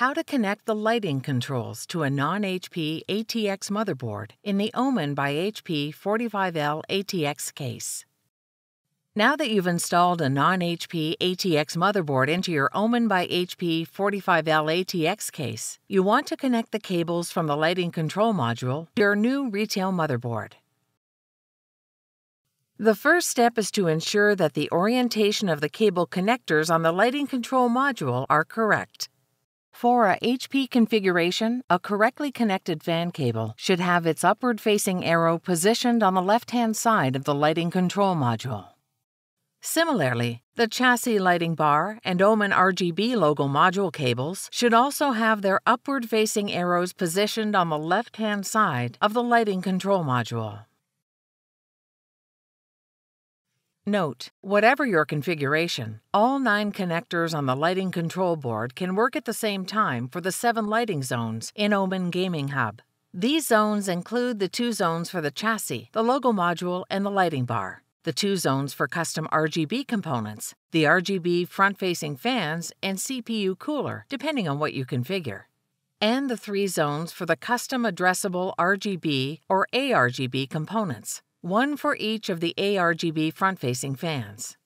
How to connect the lighting controls to a non-HP ATX motherboard in the Omen by HP 45L ATX case. Now that you've installed a non-HP ATX motherboard into your Omen by HP 45L ATX case, you want to connect the cables from the lighting control module to your new retail motherboard. The first step is to ensure that the orientation of the cable connectors on the lighting control module are correct. For a HP configuration, a correctly connected fan cable should have its upward-facing arrow positioned on the left-hand side of the lighting control module. Similarly, the chassis lighting bar and Omen RGB logo module cables should also have their upward-facing arrows positioned on the left-hand side of the lighting control module. Note, whatever your configuration, all 9 connectors on the lighting control board can work at the same time for the 7 lighting zones in Omen Gaming Hub. These zones include the 2 zones for the chassis, the logo module, and the lighting bar, the 2 zones for custom RGB components, the RGB front-facing fans, and CPU cooler, depending on what you configure, and the 3 zones for the custom addressable RGB or ARGB components, one for each of the ARGB front-facing fans.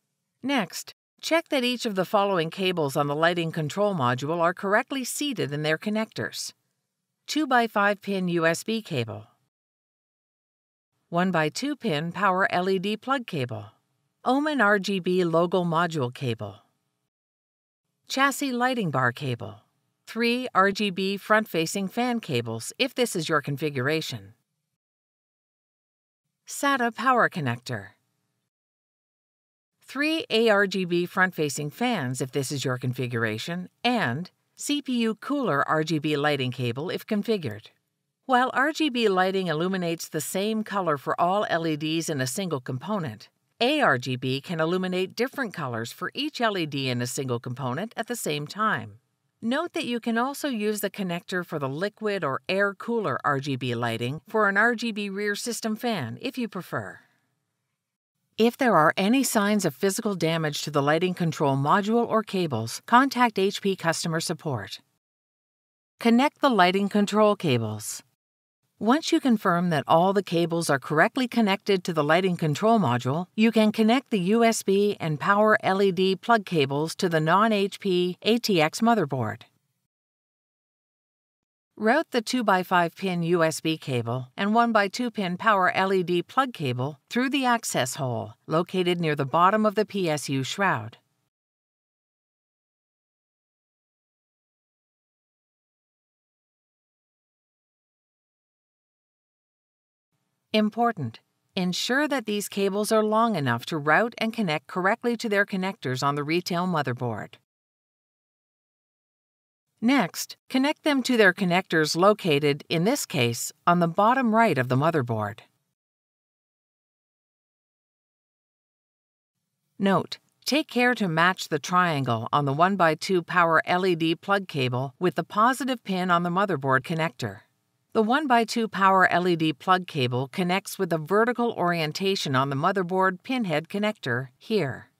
Next, check that each of the following cables on the lighting control module are correctly seated in their connectors. 2x5-pin USB cable, 1x2-pin power LED plug cable, Omen RGB logo module cable, chassis lighting bar cable, 3 RGB front-facing fan cables if this is your configuration, SATA power connector, 3 ARGB front-facing fans if this is your configuration, and CPU cooler RGB lighting cable if configured. While RGB lighting illuminates the same color for all LEDs in a single component, ARGB can illuminate different colors for each LED in a single component at the same time. Note that you can also use the connector for the liquid or air cooler RGB lighting for an RGB rear system fan if you prefer. If there are any signs of physical damage to the lighting control module or cables, contact HP customer support. Connect the lighting control cables. Once you confirm that all the cables are correctly connected to the lighting control module, you can connect the USB and power LED plug cables to the non-HP ATX motherboard. Route the 2x5-pin USB cable and 1x2-pin power LED plug cable through the access hole located near the bottom of the PSU shroud. Important: ensure that these cables are long enough to route and connect correctly to their connectors on the retail motherboard. Next, connect them to their connectors located, in this case, on the bottom right of the motherboard. Note: take care to match the triangle on the 1x2 power LED plug cable with the positive pin on the motherboard connector. The 1x2 power LED plug cable connects with the vertical orientation on the motherboard pinhead connector here.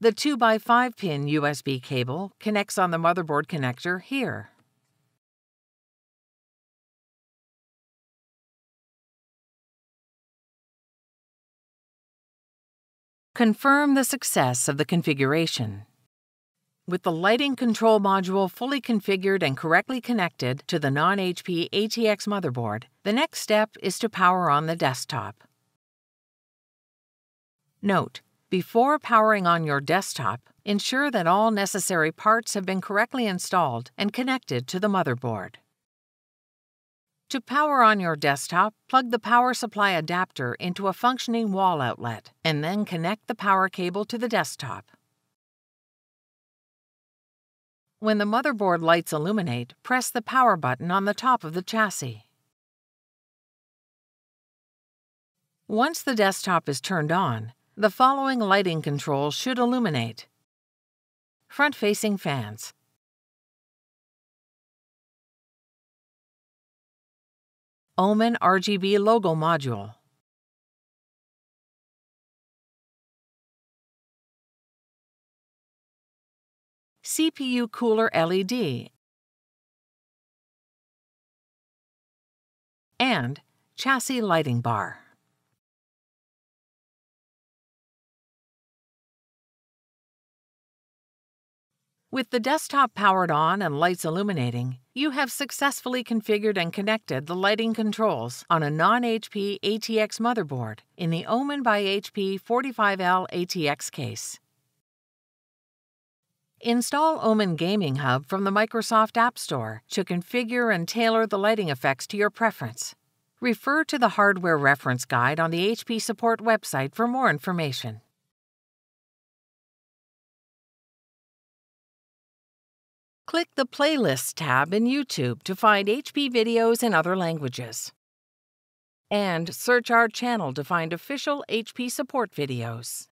The 2x5-pin USB cable connects on the motherboard connector here. Confirm the success of the configuration. With the lighting control module fully configured and correctly connected to the non-HP ATX motherboard, the next step is to power on the desktop. Note: before powering on your desktop, ensure that all necessary parts have been correctly installed and connected to the motherboard. To power on your desktop, plug the power supply adapter into a functioning wall outlet and then connect the power cable to the desktop. When the motherboard lights illuminate, press the power button on the top of the chassis. Once the desktop is turned on, the following lighting controls should illuminate: front-facing fans, Omen RGB logo module, CPU Cooler LED, and Chassis Lighting Bar. With the desktop powered on and lights illuminating, you have successfully configured and connected the lighting controls on a non-HP ATX motherboard in the Omen by HP 45L ATX case. Install Omen Gaming Hub from the Microsoft App Store to configure and tailor the lighting effects to your preference. Refer to the hardware reference guide on the HP support website for more information. Click the Playlists tab in YouTube to find HP videos in other languages. And search our channel to find official HP support videos.